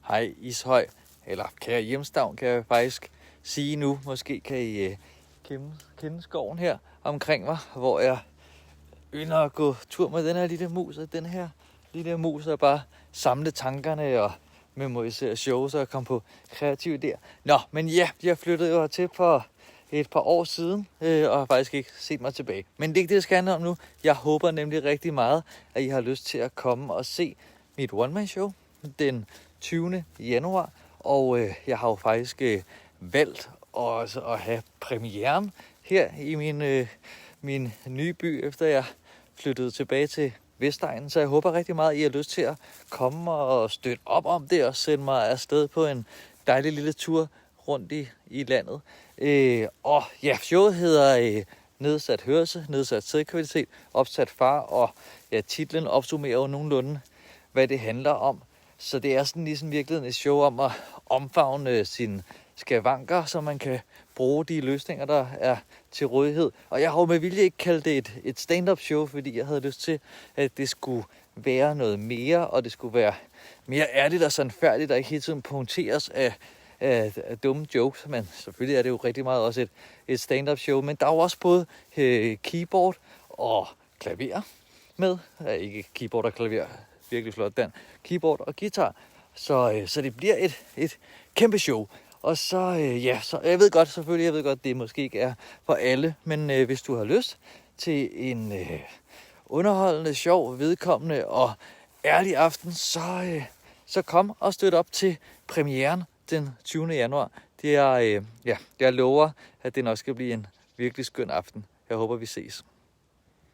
Hej Ishøj, eller kære Hjemstavn, kan jeg faktisk sige nu. Måske kan I kende skoven her omkring mig, hvor jeg ynder at gå tur med den her lille mus. Og den her lille mus er bare samle tankerne og memorisere shows og komme på kreative idéer. Nå, men ja, jeg flyttede jo hertil for et par år siden, og har faktisk ikke set mig tilbage. Men det er ikke det, jeg skal handle om nu. Jeg håber nemlig rigtig meget, at I har lyst til at komme og se mit one-man-show den 20. januar. Og jeg har jo faktisk valgt også at have premieren her i min nye by, efter jeg flyttede tilbage til Vestegnen. Så jeg håber rigtig meget, at I har lyst til at komme og støtte op om det og sende mig afsted på en dejlig lille tur rundt i landet. Og ja, showet hedder Nedsat hørelse, nedsat sædkvalitet, opsat far, og ja, titlen opsummerer jo nogenlunde, hvad det handler om. Så det er sådan ligesom virkelig et show om at omfavne sine skavanker, så man kan bruge de løsninger, der er til rådighed. Og jeg har jo med vilje ikke kaldt det et stand-up show, fordi jeg havde lyst til, at det skulle være noget mere, og det skulle være mere ærligt og sandfærdigt, og ikke hele tiden punkteres af dumme jokes. Men selvfølgelig er det jo rigtig meget også et stand-up show. Men der er jo også både keyboard og klaver med. Ikke keyboard og klaver, virkelig flot den. Keyboard og guitar. Så det bliver et kæmpe show. Og så jeg ved godt, det måske ikke er for alle, men hvis du har lyst til en underholdende, sjov, vedkommende og ærlig aften, så kom og støt op til premieren den 20. januar. Jeg lover, at det nok skal blive en virkelig skøn aften. Jeg håber, vi ses.